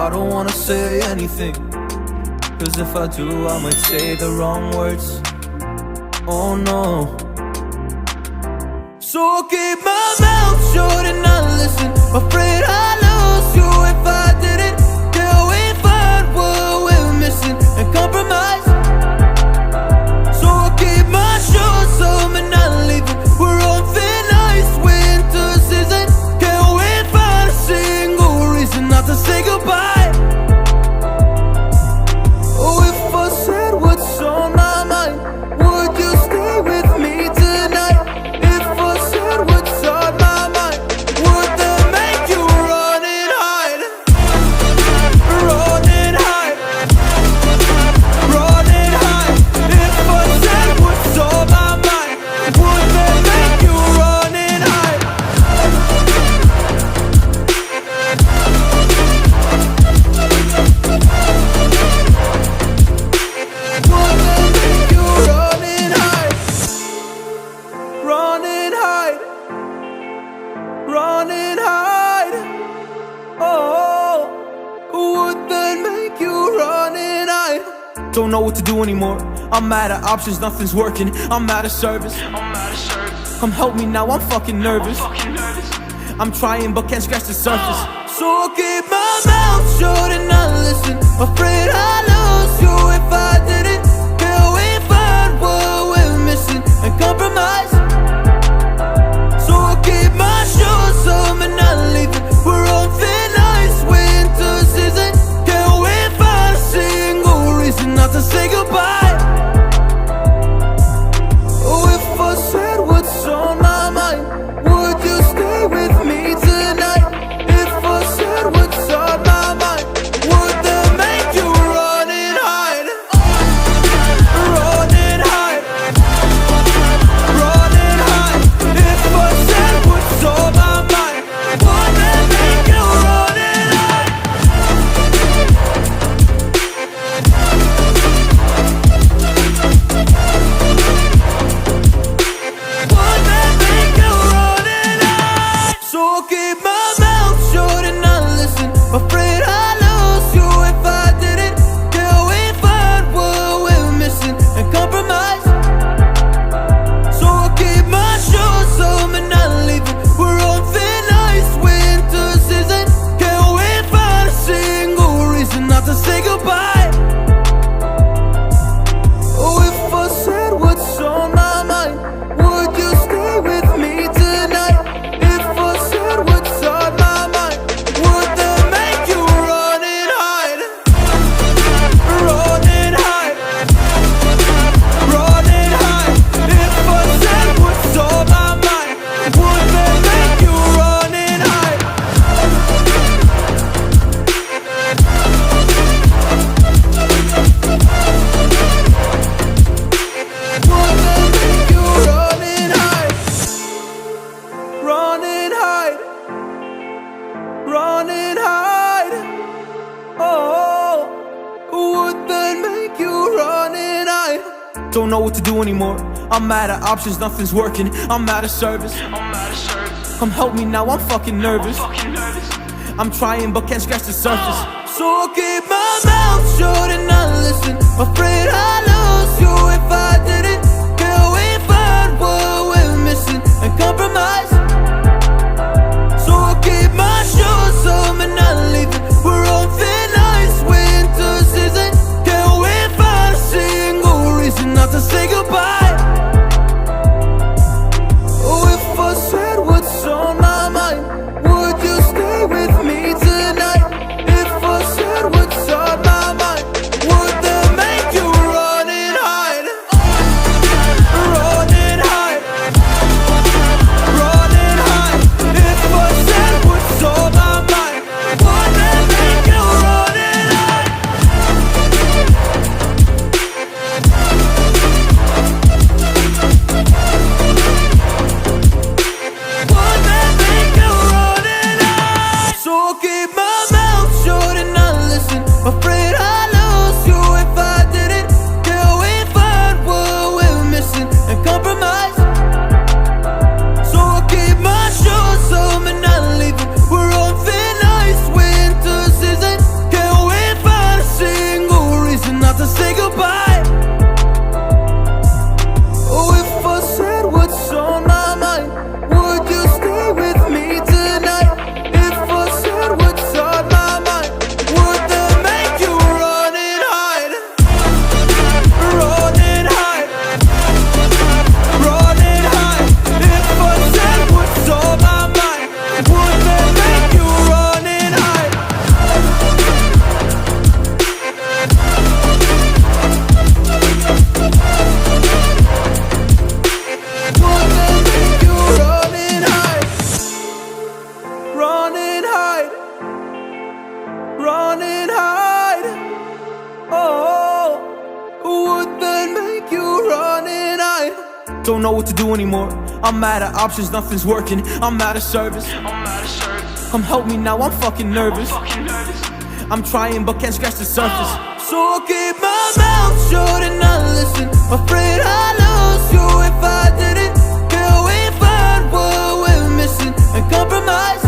I don't wanna say anything, cause if I do I might say the wrong words. Oh no. So I'll keep my mouth shut and not listen, afraid I lose you if I didn't. Till we find what we're missing and compromise. So I'll keep my shoes on and not leaving. We're on thin ice, winter season. Can't we find a single reason not to say goodbye? Oh, if I said what's on my mind, would you stay with me tonight? If I said what's on my mind, would that make you run and hide? Run and hide. Run and hide. If I said what's on my mind, would that make you run and hide? Would that make you run and hide? Run and hide. Run and hide. Oh, would that make you run and hide? Don't know what to do anymore. I'm out of options, nothing's working. I'm out of service. Come help me now, I'm fucking nervous. I'm trying but can't scratch the surface. So I'll keep my mouth shut and not listen, afraid I lose you if I didn't. Till we find what we're missing and compromise. So I'll keep my shoes on and not leaving. We're on thin ice, winter season. Can't we find a single reason not to say goodbye? Oh, if I said what's on my mind, would you stay with me tonight? If I said what's on my mind, would that make you run and hide? Run and hide. Run and hide. If I said what's on my mind, would that make you run and hide? Would that make you run and hide? So I'll keep my mouth shut and not listen, afraid I lose you if I didn't. Till we find what we're missing and compromise. So I'll keep my shoes on and not leaving. We're on thin ice, winter season. Can't we find a single reason not to say goodbye? Oh, if I said what's on my mind, would you stay with me tonight? If I said what's on my mind, would that make you run and hide? Run and hide. Run and hide. If I said what's on my mind, would that make you run and hide? Would that make you run and hide? Run and hide. Run and hide. Oh, would that make you run and hide? Don't know what to do anymore. I'm out of options, nothing's working. I'm out of service. Come help me now, I'm fucking nervous. I'm trying but can't scratch the surface. So I'll keep my mouth shut and not listen, afraid I lose you if I didn't. Till we find what we're missing and compromise. So I'll keep my shoes on and not leaving. We're on thin ice, winter season. Can't we find a single reason not to say goodbye? Oh, if I said what's on my mind, would you stay with me tonight? If I said what's on my mind, Don't know what to do anymore. I'm out of options, nothing's working. I'm out of service. Come help me now, I'm fucking nervous. I'm trying but can't scratch the surface. So I'll keep my mouth shut and not listen. Afraid I lose you if I didn't. Can we find what we're missing and compromise?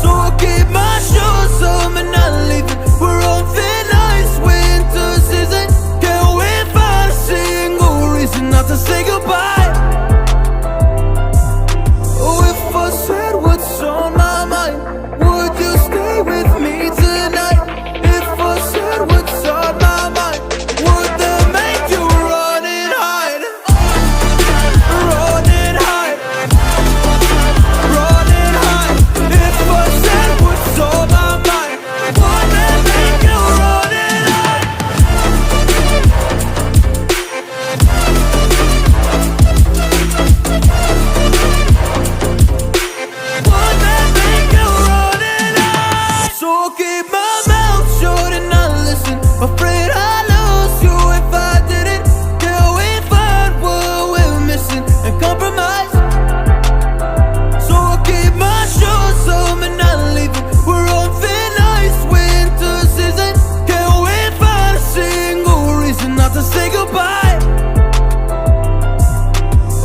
So I'll keep my shoes on and not leaving. We're on thin ice, winter season. Can we find a single reason not to say goodbye? Oh, if I said what's on my mind, would you stay with me tonight? If I said what's on my mind, would that make you run and hide? Run and hide. Run and hide. If I said what's on my mind, would that make you run and hide? Would that make you run and hide? So I'll keep my mouth shut and not listen. Afraid I lose you if I didn't. Can we find what we're missing and compromise? So I'll keep my shoes on and not leaving. We're on thin ice, winter season. Can we find a single reason not to say goodbye?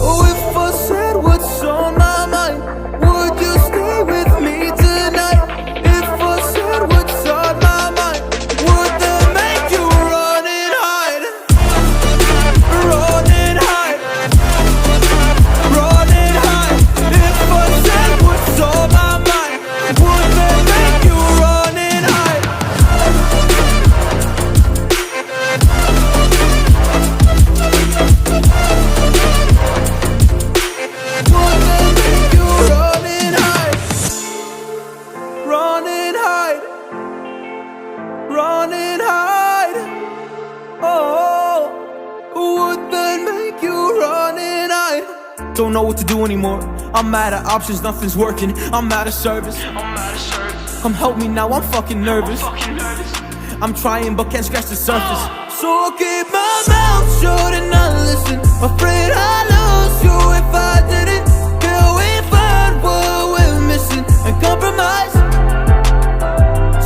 Oh, if I said what's on my mind, would you stay with me tonight? If I said what's on my mind, would that make you run and hide? Run and hide. Run and hide. If I said what's on my mind, would that make you run and hide? Would that make you run and hide? Run and hide. Run and hide. Oh, would that make you run and hide? Don't know what to do anymore. I'm out of options, nothing's working. I'm out of service. Come help me now, I'm fucking nervous. I'm trying but can't scratch the surface. So I'll keep my mouth shut and not listen. Afraid I lose you if I didn't. Can we find what we're missing and compromise?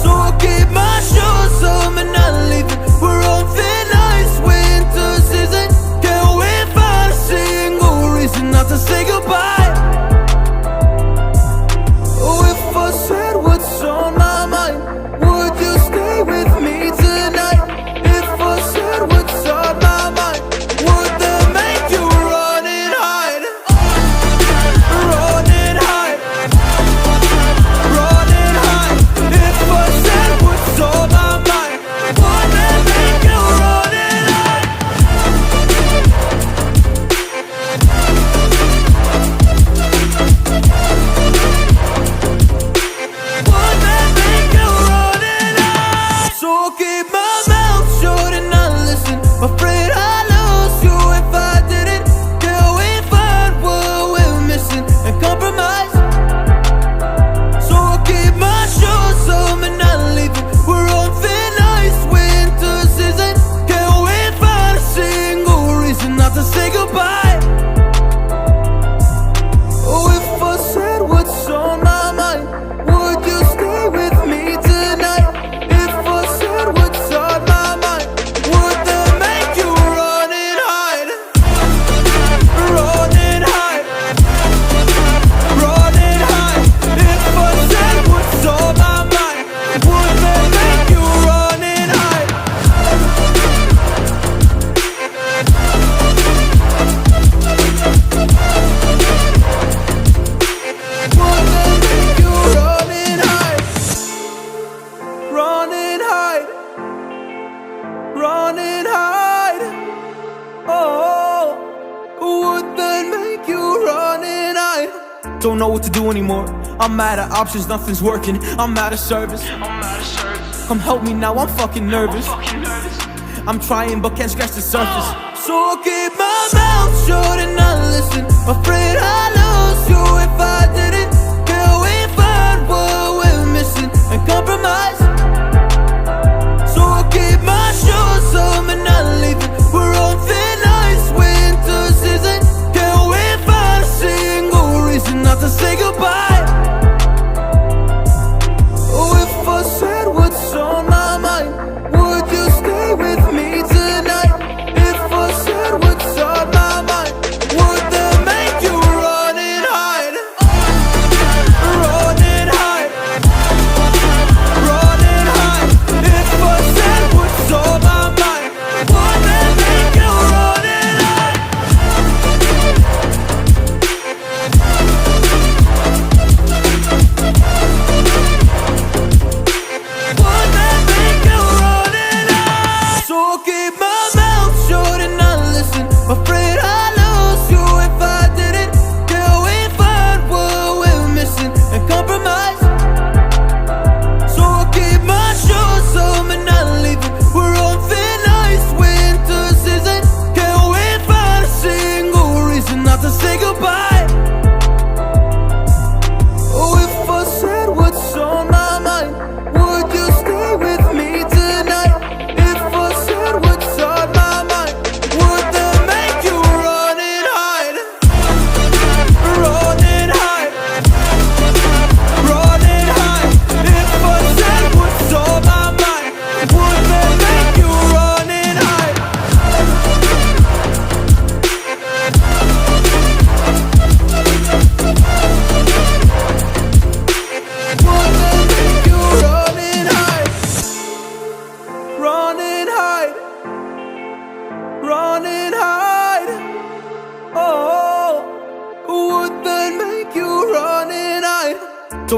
So I'll keep my shoes on and not leaving. We're on thin ice, winter season. Can we find a single reason not to say goodbye? Oh, if I said what's on my mind, would you stay with me tonight? If I said what's on my mind, would that make you run and hide? Run and hide. Run and hide. If I said what's on my mind, would that make you run and hide? Would that make you run and hide? So I'll keep my mouth shut and not listen. Afraid I lose you if I didn't. Can we find what we're missing and compromise? So I'll keep my shoes on and not leaving. We're on thin ice, winter season. Can we find a single reason not to say goodbye? Oh, if I said what's on my mind, would you stay with me tonight? If I said what's on my mind, would that make you run and hide? Run and hide. Run and hide. If I said what's on my mind, would that make you run and hide? Would that make you run and hide? Run and hide. Run and hide. Oh, would that make you run and hide? Don't know what to do anymore. I'm out of options, nothing's working. I'm out of service. Come help me now, I'm fucking nervous. I'm trying but can't scratch the surface. So I'll keep my mouth shut and not listen. Afraid I lose you if I didn't. Can we find what we're missing and compromise? So I'll keep my shoes on and not leaving. We're on thin ice, winter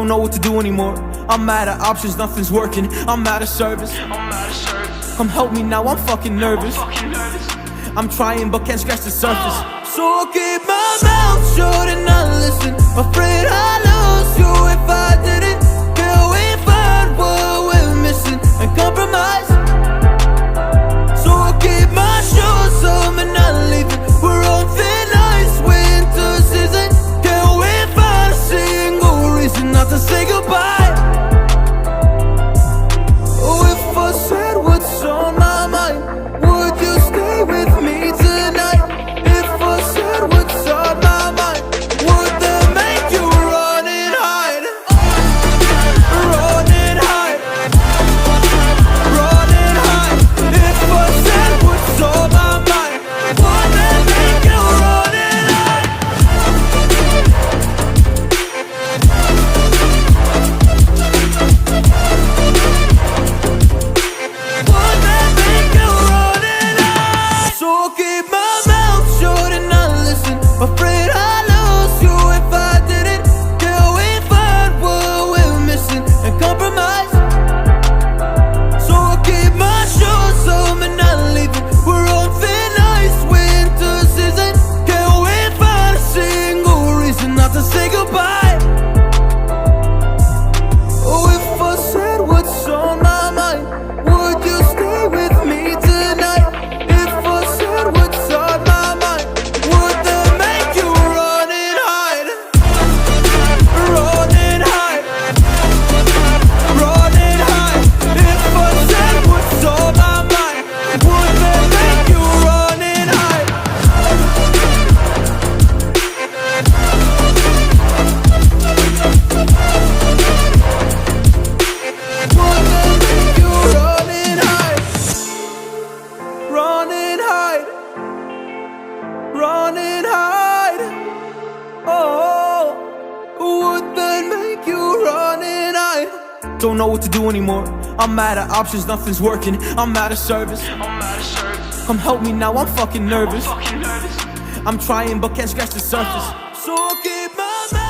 Don't know what to do anymore. I'm out of options, nothing's working. I'm out of service. Come help me now, I'm fucking nervous. I'm trying but can't scratch the surface. So I'll keep my mouth shut and not listen. Afraid I lose you if I didn't. Can we find what we're missing and compromise? So I'll keep my shoes on and not leaving. We're on thin ice, winter season. Can we find a single reason not to say goodbye? Oh, if I said what's on my mind, would you stay with me tonight? If I said what's on my mind, would that make you run and hide? Run and hide. Run and hide. If I said what's on my mind, would that make you run and hide? Would that make you run and hide? So I'll keep my mouth shut and not listen. Afraid I lose you if I didn't. Can we find what we're missing and compromise? So I'll keep my shoes on and not leaving. We're on thin ice, winter season. Can we find a single reason not to say goodbye? Oh, if I said what's on my mind, would you stay with me tonight? If I said what's on my mind, would that make you run and hide? Run and hide. Run and hide. If I said what's on my mind, would that make you run and hide? Would that make you run and hide? Run and hide. Run and hide. Oh, would that make you run and hide? Don't know what to do anymore. I'm out of options, nothing's working. I'm out of service. Come help me now, I'm fucking nervous. I'm trying but can't scratch the surface. So I'll keep my mouth